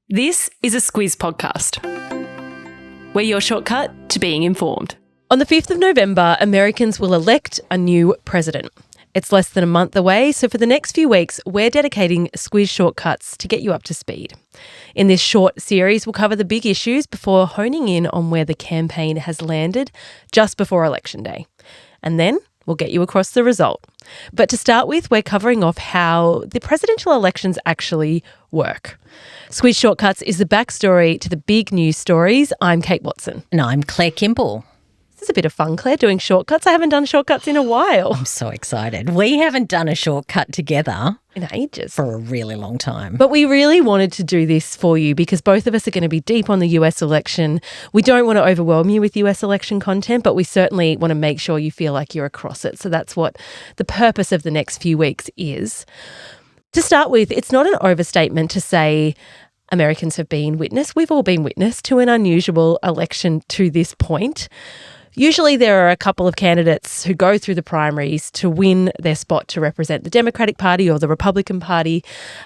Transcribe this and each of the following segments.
This is a Squiz podcast. We're your shortcut to being informed. On the 5th of November, Americans will elect a new president. It's less than a month away, so for the next few weeks, we're dedicating Squiz Shortcuts to get you up to speed. In this short series, we'll cover the big issues before honing in on where the campaign has landed just before Election Day. And then we'll get you across the result. But to start with, we're covering off how the presidential elections actually work. Squiz Shortcuts is the backstory to the big news stories. I'm Kate Watson. And I'm Claire Kimball. This is a bit of fun, Claire, doing shortcuts. I haven't done shortcuts in a while. I'm so excited. We haven't done a shortcut together in ages. For a really long time. But we really wanted to do this for you because both of us are going to be deep on the US election. We don't want to overwhelm you with US election content, but we certainly want to make sure you feel like you're across it. So that's what the purpose of the next few weeks is. To start with, it's not an overstatement to say Americans have been witness. We've all been witness to an unusual election to this point. Usually there are a couple of candidates who go through the primaries to win their spot to represent the Democratic Party or the Republican Party,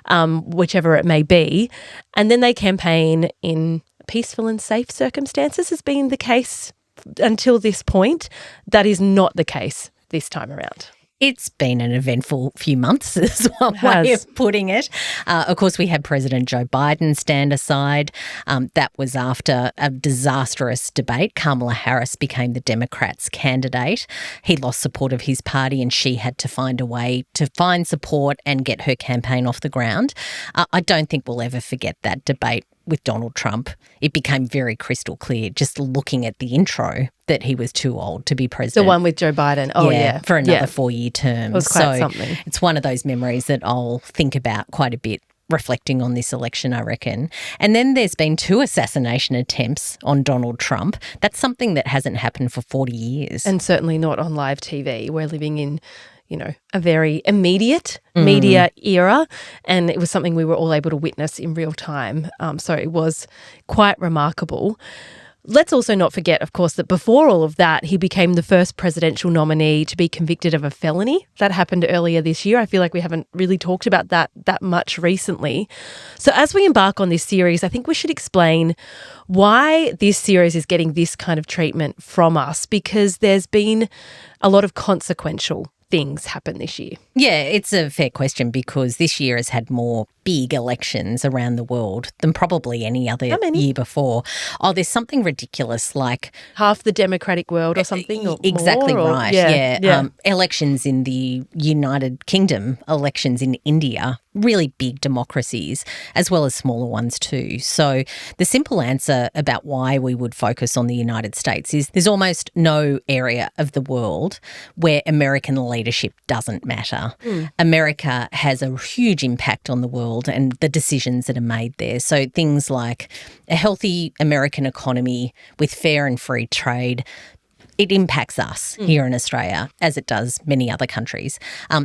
whichever it may be, and then they campaign in peaceful and safe circumstances has been the case until this point. That is not the case this time around. It's been an eventful few months is one way of putting it. Of course, we had President Joe Biden stand aside. That was after a disastrous debate. Kamala Harris became the Democrats' candidate. He lost support of his party and she had to find a way to find support and get her campaign off the ground. I don't think we'll ever forget that debate with Donald Trump. It became very crystal clear just looking at the intro that he was too old to be president. The one with Joe Biden. Oh, yeah. For another 4-year term. It was quite something. It's one of those memories that I'll think about quite a bit reflecting on this election, I reckon. And then there's been 2 assassination attempts on Donald Trump. That's something that hasn't happened for 40 years. And certainly not on live TV. We're living in a very immediate media era, and it was something we were all able to witness in real time. So it was quite remarkable. Let's also not forget, of course, that before all of that, he became the first presidential nominee to be convicted of a felony. That happened earlier this year. I feel like we haven't really talked about that much recently. So as we embark on this series, I think we should explain why this series is getting this kind of treatment from us, because there's been a lot of consequential things happen this year. Yeah, it's a fair question because this year has had more big elections around the world than probably any other year before. Oh, there's something ridiculous like half the democratic world or something. Or exactly more, right. Yeah. Elections in the United Kingdom, elections in India, really big democracies, as well as smaller ones too. So the simple answer about why we would focus on the United States is there's almost no area of the world where American leadership doesn't matter. America has a huge impact on the world and the decisions that are made there. So things like a healthy American economy with fair and free trade, it impacts us here in Australia, as it does many other countries.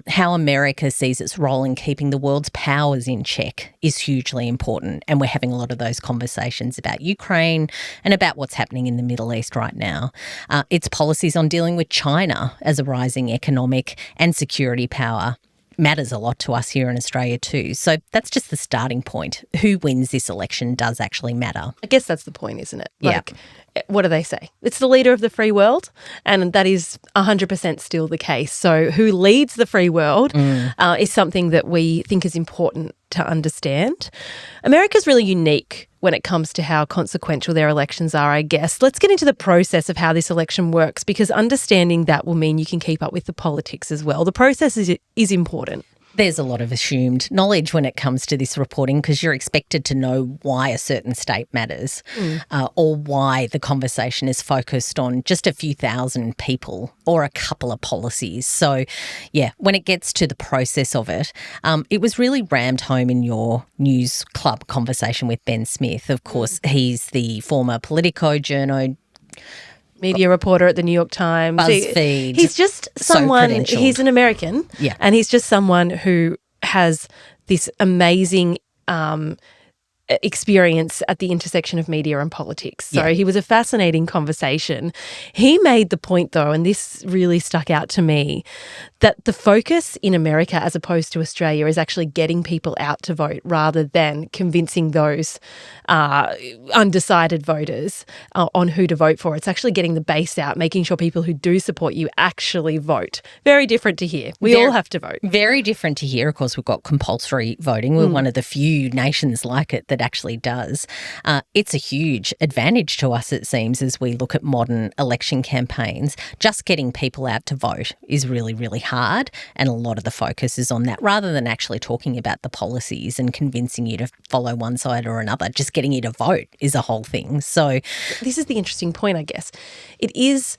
How America sees its role in keeping the world's powers in check is hugely important, and we're having a lot of those conversations about Ukraine and about what's happening in the Middle East right now. Its policies on dealing with China as a rising economic and security power matters a lot to us here in Australia too. So that's just the starting point. Who wins this election does actually matter. I guess that's the point, isn't it? What do they say? It's the leader of the free world, and that is 100% still the case. So who leads the free world is something that we think is important to understand. America's really unique when it comes to how consequential their elections are, I guess. Let's get into the process of how this election works, because understanding that will mean you can keep up with the politics as well. The process is important. There's a lot of assumed knowledge when it comes to this reporting because you're expected to know why a certain state matters or why the conversation is focused on just a few thousand people or a couple of policies. So, yeah, when it gets to the process of it, it was really rammed home in your news club conversation with Ben Smith. Of course, he's the former Politico journo, media reporter at the New York Times. BuzzFeed. He's just someone, so he's an American, and he's just someone who has this amazing experience at the intersection of media and politics. So Yeah. he was a fascinating conversation. He made the point, though, and this really stuck out to me, that the focus in America as opposed to Australia is actually getting people out to vote rather than convincing those undecided voters on who to vote for. It's actually getting the base out, making sure people who do support you actually vote. Very different to here. We all have to vote. Very different to here. Of course, we've got compulsory voting. We're one of the few nations like it that actually does. It's a huge advantage to us, it seems, as we look at modern election campaigns. Just getting people out to vote is really, really hard, and a lot of the focus is on that rather than actually talking about the policies and convincing you to follow one side or another. Just getting you to vote is a whole thing. So this is the interesting point, I guess. It is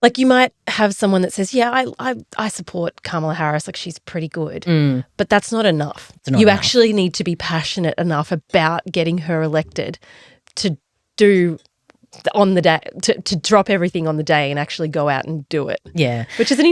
like you might have someone that says, yeah, I support Kamala Harris, like she's pretty good, but that's not enough. not You enough. actually need to be passionate enough about getting her elected to do on the day, to drop everything on the day and actually go out and do it. yeah. Which is it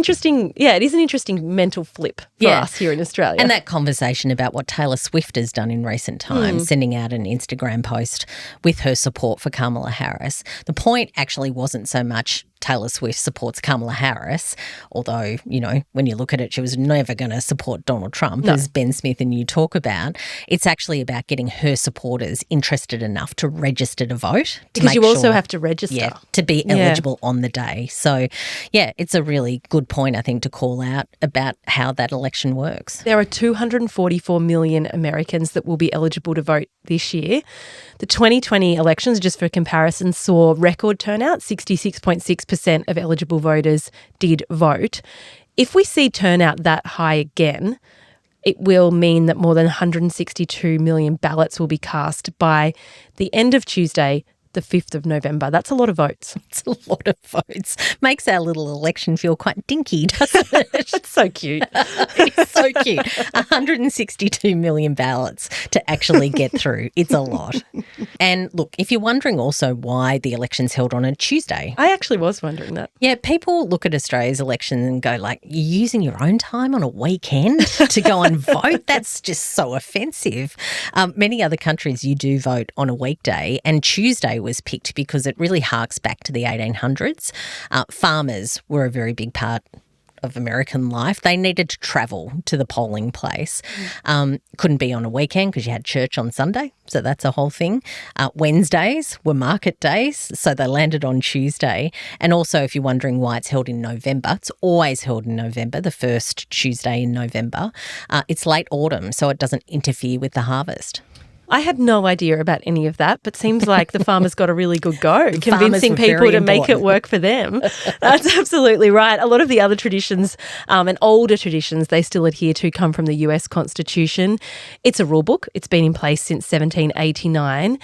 is an interesting mental flip for us here in Australia. And that conversation about what Taylor Swift has done in recent times, sending out an Instagram post with her support for Kamala Harris. The point actually wasn't so much Taylor Swift supports Kamala Harris, although, you know, when you look at it, she was never going to support Donald Trump, as Ben Smith and you talk about. It's actually about getting her supporters interested enough to register to vote. because you also have to register. To be eligible on the day. So, yeah, it's a really good point, I think, to call out about how that election works. There are 244 million Americans that will be eligible to vote this year. The 2020 elections, just for comparison, saw record turnout. 66.6% of eligible voters did vote. If we see turnout that high again, it will mean that more than 162 million ballots will be cast by the end of Tuesday, the 5th of November. That's a lot of votes. It's a lot of votes. Makes our little election feel quite dinky, doesn't it? That's so cute. It's so cute. 162 million ballots to actually get through. It's a lot. And look, if you're wondering also why the election's held on a Tuesday. I actually was wondering that. Yeah, people look at Australia's election and go like, you're using your own time on a weekend to go and vote? That's just so offensive. Many other countries you do vote on a weekday, and Tuesday was picked because it really harks back to the 1800s. Farmers were a very big part of American life. They needed to travel to the polling place. Couldn't be on a weekend because you had church on Sunday, so that's a whole thing. Wednesdays were market days, so they landed on Tuesday. And also, if you're wondering why it's held in November, it's always held in November, the first Tuesday in November. It's late autumn, so it doesn't interfere with the harvest. I had no idea about any of that, but seems like the farmers got a really good go, convincing were people very to make it important. work for them. That's absolutely right. A lot of the other traditions and older traditions they still adhere to come from the US Constitution. It's a rule book. It's been in place since 1789.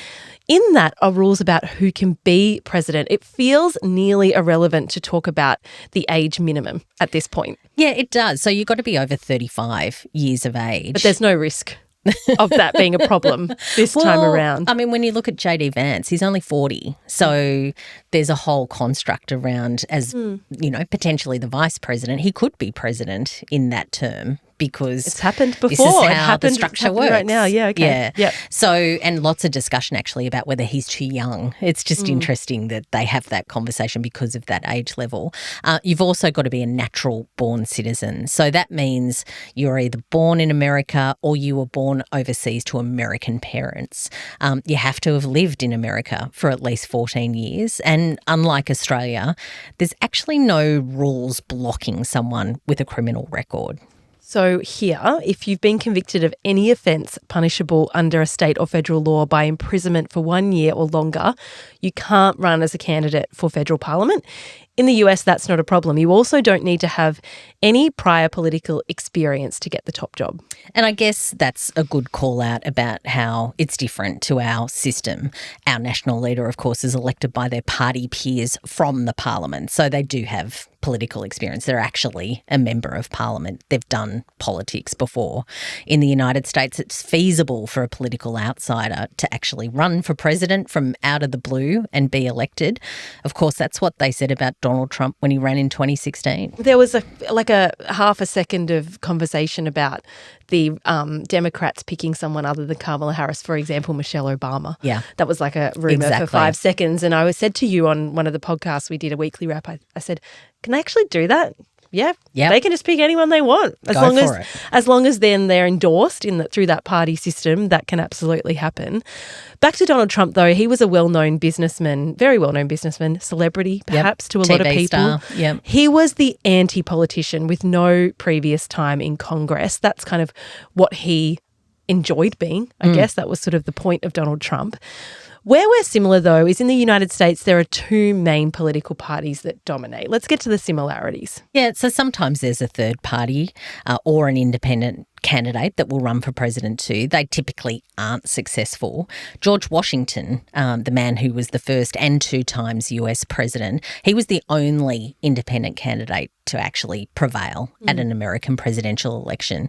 In that are rules about who can be president. It feels nearly irrelevant to talk about the age minimum at this point. Yeah, it does. So you've got to be over 35 years of age. But there's no risk of that being a problem this time around. I mean, when you look at JD Vance, he's only 40. So there's a whole construct around as, you know, potentially the vice president. He could be president in that term because It's happened before. This is It how happened, the structure it's happening works. right now. Yeah, okay. Yeah. Yep. So, and lots of discussion actually about whether he's too young. It's just interesting that they have that conversation because of that age level. You've also got to be a natural born citizen. So that means you're either born in America or you were born overseas to American parents. You have to have lived in America for at least 14 years. And unlike Australia, there's actually no rules blocking someone with a criminal record. So here, if you've been convicted of any offence punishable under a state or federal law by imprisonment for 1 year or longer, you can't run as a candidate for federal parliament. In the US, that's not a problem. You also don't need to have any prior political experience to get the top job. And I guess that's a good call out about how it's different to our system. Our national leader, of course, is elected by their party peers from the parliament. So they do have political experience. They're actually a member of parliament. They've done politics before. In the United States, it's feasible for a political outsider to actually run for president from out of the blue and be elected. Of course, that's what they said about Donald Trump when he ran in 2016? There was a half a second of conversation about the Democrats picking someone other than Kamala Harris, for example, Michelle Obama. Yeah. That was like a rumor for 5 seconds. And I said to you on one of the podcasts we did, a weekly wrap, I said, can they actually do that? Yeah, they can just pick anyone they want as long as then they're endorsed through that party system. That can absolutely happen. Back to Donald Trump, though, he was a well-known businessman, very well-known businessman, celebrity perhaps to a lot of people. Star. Yep. He was the anti-politician with no previous time in Congress. That's kind of what he enjoyed being. I guess that was sort of the point of Donald Trump. Where we're similar, though, is in the United States, there are two main political parties that dominate. Let's get to the similarities. Yeah, so sometimes there's a third party or an independent candidate that will run for president too. They typically aren't successful. George Washington, the man who was the first and 2 times US president, he was the only independent candidate to actually prevail at an American presidential election.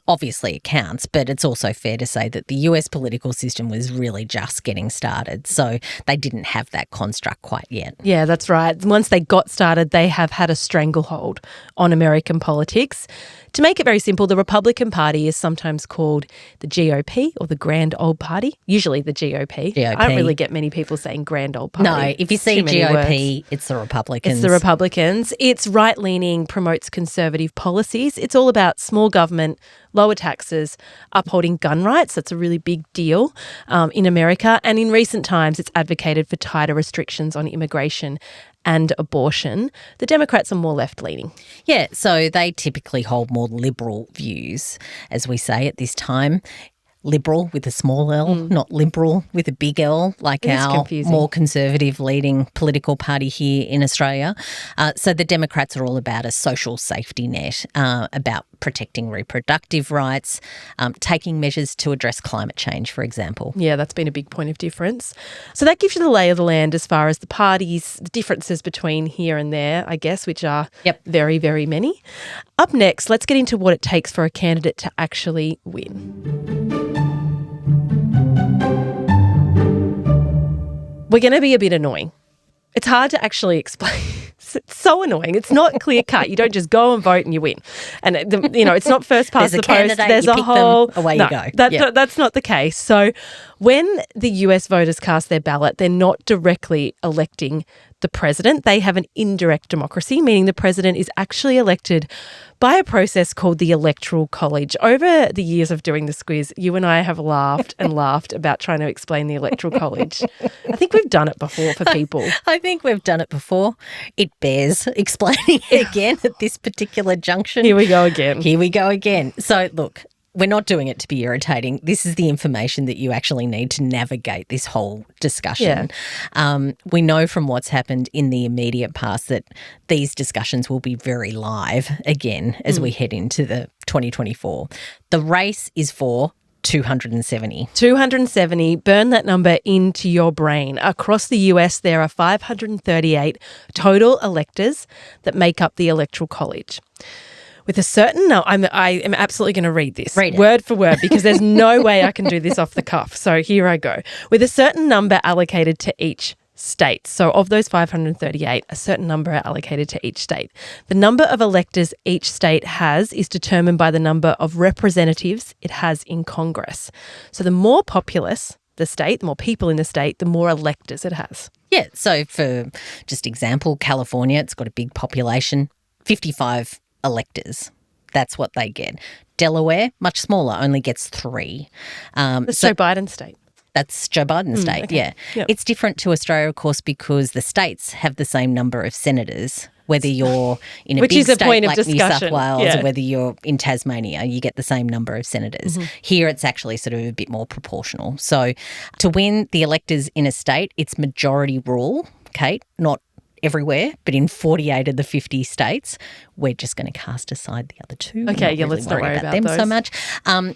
Obviously it counts, but it's also fair to say that the US political system was really just getting started. So they didn't have that construct quite yet. Yeah, that's right. Once they got started, they have had a stranglehold on American politics. To make it very simple, the Republican Party is sometimes called the GOP or the Grand Old Party, usually the GOP. I don't really get many people saying Grand Old Party. No, if you see GOP, it's the Republicans. It's the Republicans. It's right-leaning, promotes conservative policies. It's all about small government, lower taxes, upholding gun rights. That's a really big deal in America. And in recent times, it's advocated for tighter restrictions on immigration and abortion. The Democrats are more left-leaning. Yeah, so they typically hold more liberal views, as we say at this time. Liberal with a small L, not liberal with a big L, like our more conservative leading political party here in Australia. So the Democrats are all about a social safety net, about protecting reproductive rights, taking measures to address climate change, for example. Yeah, that's been a big point of difference. So that gives you the lay of the land as far as the parties, the differences between here and there, I guess, which are very, very many. Up next, let's get into what it takes for a candidate to actually win. We're going to be a bit annoying. It's hard to actually explain. It's so annoying. It's not clear cut. You don't just go and vote and you win. And, it's not first past the post. There's a whole... Away you go. That's not the case. So when the US voters cast their ballot, they're not directly electing the president. They have an indirect democracy, meaning the president is actually elected by a process called the Electoral College. Over the years of doing the Squiz, you and I have laughed and laughed about trying to explain the Electoral College. I think we've done it before for people. I think we've done it before. It bears explaining it again at this particular junction. Here we go again. So, look, we're not doing it to be irritating. This is the information that you actually need to navigate this whole discussion. Yeah. We know from what's happened in the immediate past that these discussions will be very live again as we head into the 2024. The race is for 270. 270. Burn that number into your brain. Across the US, there are 538 total electors that make up the Electoral College. With a certain, I am absolutely going to read this word for word because there's no way I can do this off the cuff. So here I go. With a certain number allocated to each state. So of those 538, a certain number are allocated to each state. The number of electors each state has is determined by the number of representatives it has in Congress. So the more populous the state, the more people in the state, the more electors it has. Yeah. So for just example, California, it's got a big population, 55 electors. That's what they get. Delaware, much smaller, only gets 3. That's Joe Biden's state. That's Joe Biden's state, okay. yeah. Yep. It's different to Australia, of course, because the states have the same number of senators, whether you're in a big state like New South Wales or whether you're in Tasmania, you get the same number of senators. Here it's actually sort of a bit more proportional. So to win the electors in a state, it's majority rule, Kate, not everywhere, but in 48 of the 50 states. We're just going to cast aside the other 2. Okay, let's not worry about them those so much.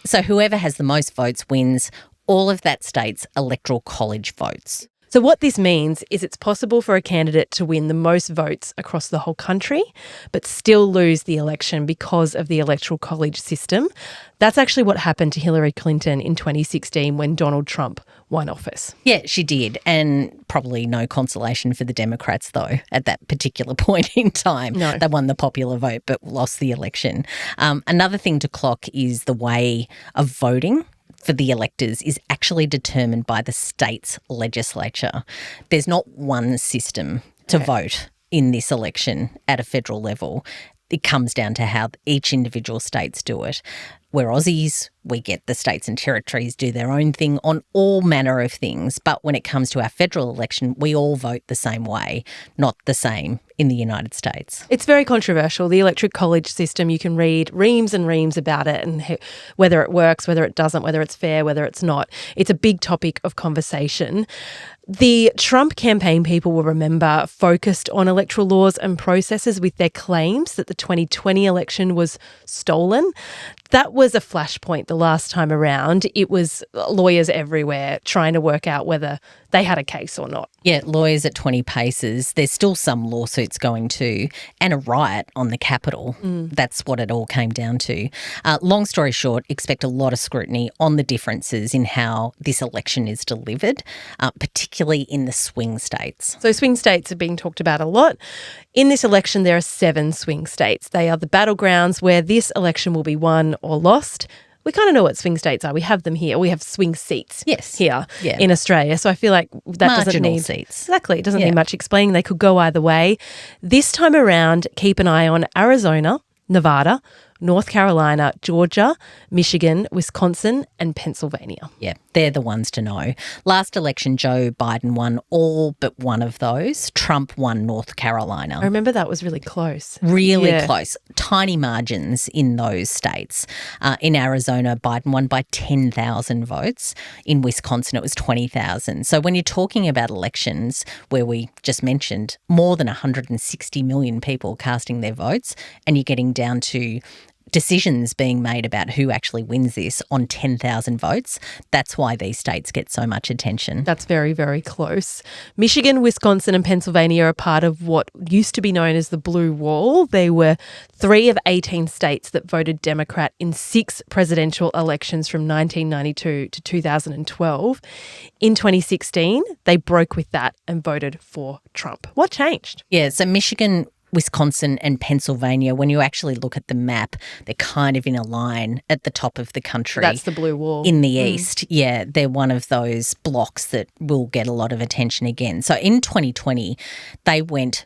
So whoever has the most votes wins all of that state's electoral college votes. So what this means is it's possible for a candidate to win the most votes across the whole country, but still lose the election because of the Electoral College system. That's actually what happened to Hillary Clinton in 2016 when Donald Trump won office. Yeah, she did. And probably no consolation for the Democrats, though, at that particular point in time. No. They won the popular vote but lost the election. Another thing to clock is the way of voting for the electors is actually determined by the state's legislature. There's not one system to vote in this election at a federal level. It comes down to how each individual states do it. We're Aussies, we get the states and territories do their own thing on all manner of things. But when it comes to our federal election, we all vote the same way, not the same in the United States. It's very controversial. The Electoral College system, you can read reams and reams about it and whether it works, whether it doesn't, whether it's fair, whether it's not. It's a big topic of conversation. The Trump campaign, people will remember, focused on electoral laws and processes with their claims that the 2020 election was stolen. That was a flashpoint the last time around. It was lawyers everywhere trying to work out whether they had a case or not. Yeah, lawyers at 20 paces. There's still some lawsuits going too, and a riot on the Capitol. That's what it all came down to. Long story short, expect a lot of scrutiny on the differences in how this election is delivered, particularly in the swing states. So swing states are being talked about a lot. In this election, there are 7 swing states. They are the battlegrounds where this election will be won or lost. We kind of know what swing states are. We have them here. We have swing seats here in Australia. So I feel like that doesn't need seats. Exactly. It doesn't need much explaining. They could go either way. This time around, keep an eye on Arizona, Nevada, North Carolina, Georgia, Michigan, Wisconsin, and Pennsylvania. Yeah, they're the ones to know. Last election, Joe Biden won all but one of those. Trump won North Carolina. I remember that was really close. Really close. Tiny margins in those states. In Arizona, Biden won by 10,000 votes. In Wisconsin, it was 20,000. So when you're talking about elections where we just mentioned more than 160 million people casting their votes, and you're getting down to decisions being made about who actually wins this on 10,000 votes. That's why these states get so much attention. That's very, very close. Michigan, Wisconsin and Pennsylvania are part of what used to be known as the Blue Wall. They were 3 of 18 states that voted Democrat in 6 presidential elections from 1992 to 2012. In 2016, they broke with that and voted for Trump. What changed? Yeah, so Michigan, Wisconsin and Pennsylvania, when you actually look at the map, they're kind of in a line at the top of the country. That's the Blue Wall. In the east. Yeah, they're one of those blocks that will get a lot of attention again. So in 2020, they went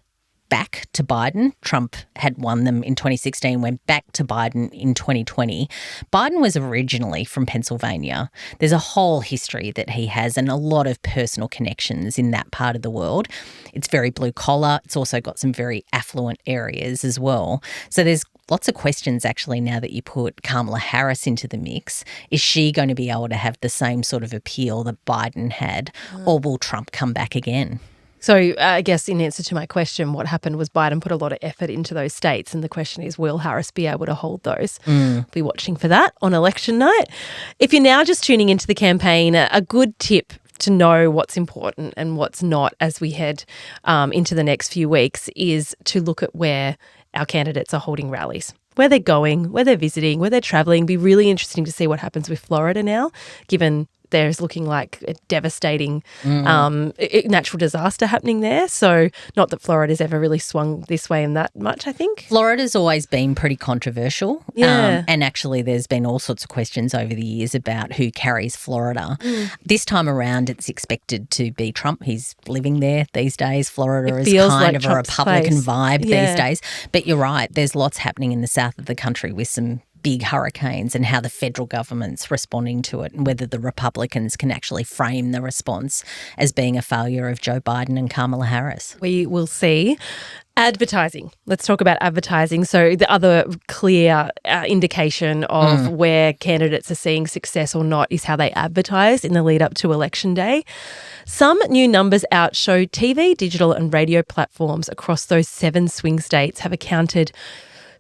back to Biden. Trump had won them in 2016, went back to Biden in 2020. Biden was originally from Pennsylvania. There's a whole history that he has and a lot of personal connections in that part of the world. It's very blue collar. It's also got some very affluent areas as well. So there's lots of questions actually now that you put Kamala Harris into the mix. Is she going to be able to have the same sort of appeal that Biden had, or will Trump come back again? So I guess in answer to my question, what happened was Biden put a lot of effort into those states, and the question is, will Harris be able to hold those? Be watching for that on election night. If you're now just tuning into the campaign, a good tip to know what's important and what's not as we head into the next few weeks is to look at where our candidates are holding rallies, where they're going, where they're visiting, where they're travelling. Be really interesting to see what happens with Florida now, given there's looking like a devastating natural disaster happening there. So not that Florida's ever really swung this way and that much, I think. Florida's always been pretty controversial. Yeah. And actually there's been all sorts of questions over the years about who carries Florida. This time around it's expected to be Trump. He's living there these days. Florida is kind like of Trump's a Republican place. vibe these days. But you're right, there's lots happening in the south of the country with some big hurricanes and how the federal government's responding to it and whether the Republicans can actually frame the response as being a failure of Joe Biden and Kamala Harris. We will see. Advertising. Let's talk about advertising. So the other clear indication of where candidates are seeing success or not is how they advertise in the lead up to Election Day. Some new numbers out show TV, digital and radio platforms across those 7 swing states have accounted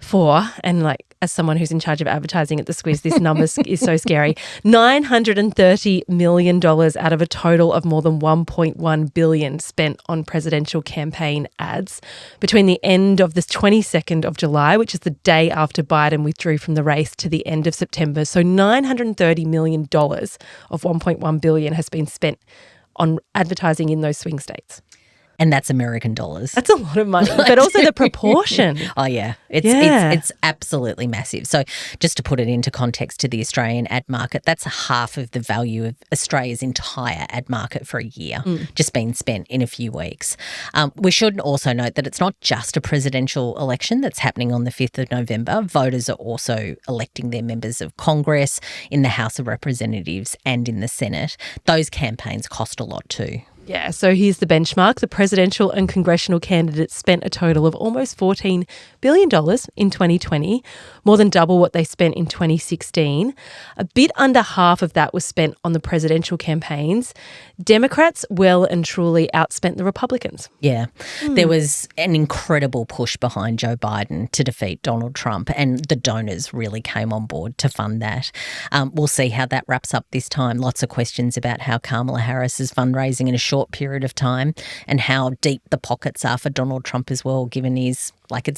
for, and like as someone who's in charge of advertising at the Squiz, this number is so scary. $930 million out of a total of more than $1.1 billion spent on presidential campaign ads between the end of the 22nd of July, which is the day after Biden withdrew from the race, to the end of September. So $930 million of $1.1 billion has been spent on advertising in those swing states. And that's American dollars. That's a lot of money, but also the proportion. Oh, yeah. It's absolutely massive. So just to put it into context to the Australian ad market, that's half of the value of Australia's entire ad market for a year, just been spent in a few weeks. We should also note that it's not just a presidential election that's happening on the 5th of November. Voters are also electing their members of Congress in the House of Representatives and in the Senate. Those campaigns cost a lot too. Yeah, so here's the benchmark. The presidential and congressional candidates spent a total of almost $14 billion in 2020, more than double what they spent in 2016. A bit under half of that was spent on the presidential campaigns. Democrats well and truly outspent the Republicans. Yeah, there was an incredible push behind Joe Biden to defeat Donald Trump, and the donors really came on board to fund that. We'll see how that wraps up this time. Lots of questions about how Kamala Harris is fundraising in a short period of time and how deep the pockets are for Donald Trump as well, given it's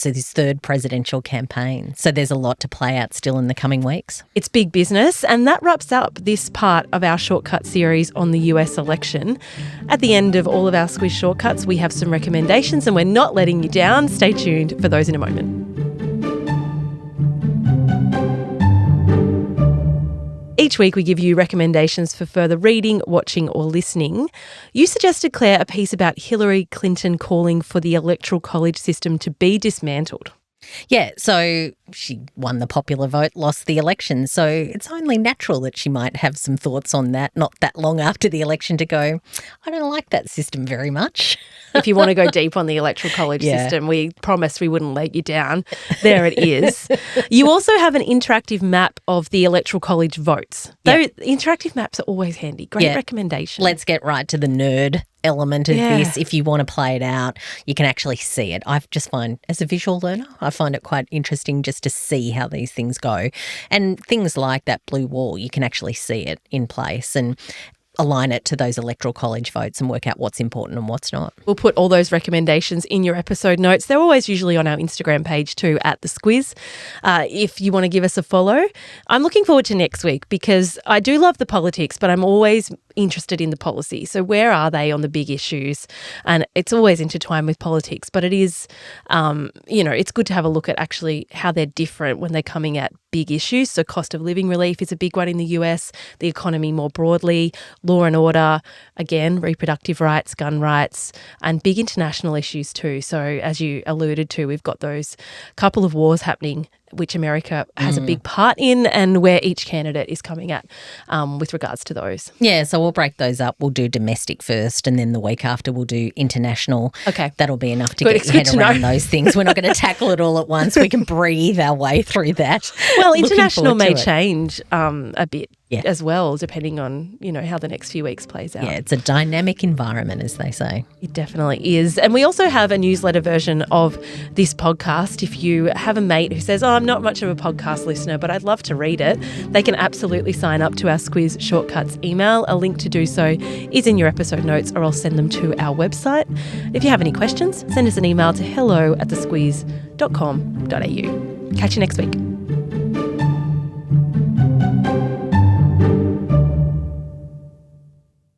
his third presidential campaign. So there's a lot to play out still in the coming weeks. It's big business, and that wraps up this part of our shortcut series on the US election. At the end of all of our Squiz Shortcuts, we have some recommendations, and we're not letting you down. Stay tuned for those in a moment. Each week we give you recommendations for further reading, watching or listening. You suggested, Claire, a piece about Hillary Clinton calling for the Electoral College system to be dismantled. Yeah, so she won the popular vote, lost the election. So it's only natural that she might have some thoughts on that, not that long after the election, to go, I don't like that system very much. If you want to go deep on the Electoral College system, we promised we wouldn't let you down. There it is. You also have an interactive map of the Electoral College votes. Those interactive maps are always handy. Great recommendation. Let's get right to the nerd element of this. If you want to play it out, you can actually see it. I just find, as a visual learner, I find it quite interesting just to see how these things go. And things like that blue wall, you can actually see it in place and align it to those Electoral College votes and work out what's important and what's not. We'll put all those recommendations in your episode notes. They're always usually on our Instagram page too, @thesquiz. If you want to give us a follow. I'm looking forward to next week because I do love the politics, but I'm always interested in the policy. So where are they on the big issues? And it's always intertwined with politics, but it is, it's good to have a look at actually how they're different when they're coming at big issues. So cost of living relief is a big one in the US, the economy more broadly, law and order, again, reproductive rights, gun rights, and big international issues too. So as you alluded to, we've got those couple of wars happening which America has a big part in, and where each candidate is coming at with regards to those. Yeah, so we'll break those up. We'll do domestic first, and then the week after we'll do international. Okay. That'll be enough to get your head around those things. We're not going to tackle it all at once. We can breathe our way through that. Well, international may change a bit as well, depending on, how the next few weeks plays out. Yeah, it's a dynamic environment, as they say. It definitely is. And we also have a newsletter version of this podcast. If you have a mate who says, I'm not much of a podcast listener, but I'd love to read it, they can absolutely sign up to our Squiz Shortcuts email. A link to do so is in your episode notes, or I'll send them to our website. If you have any questions, send us an email to hello@thesquiz.com.au. Catch you next week.